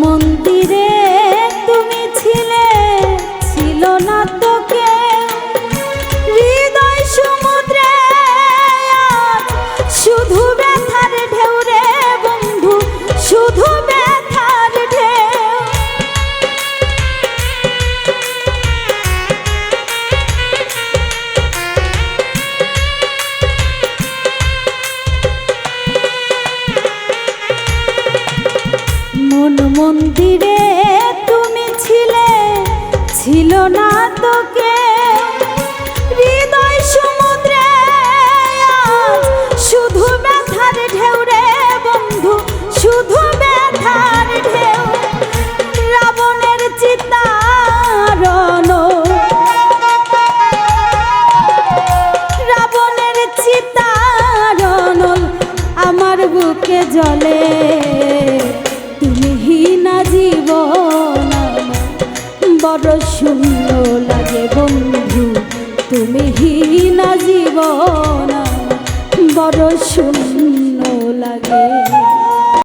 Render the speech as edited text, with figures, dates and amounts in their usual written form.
মন্দিরে তুমি ছিলে, ছিল না তো কেউ। হৃদয় সমুদ্রে শুধু ব্যথার ঢেউ রে বন্ধু, শুধু ব্যথার ঢেউ। মন্দিরে তুমি ছিলে, ছিল না তো কেউ। হৃদয় সমুদ্রে শুধু ব্যথার ঢেউ রে বন্ধু, শুধু ব্যথার ঢেউ। রাবণের চিতারণ, রাবণের চিতারণ আমার বুকে জ্বলে। জীবন বড় শূন্য লাগে বন্ধু, তুমি হীনা জীবন বড় শূন্য।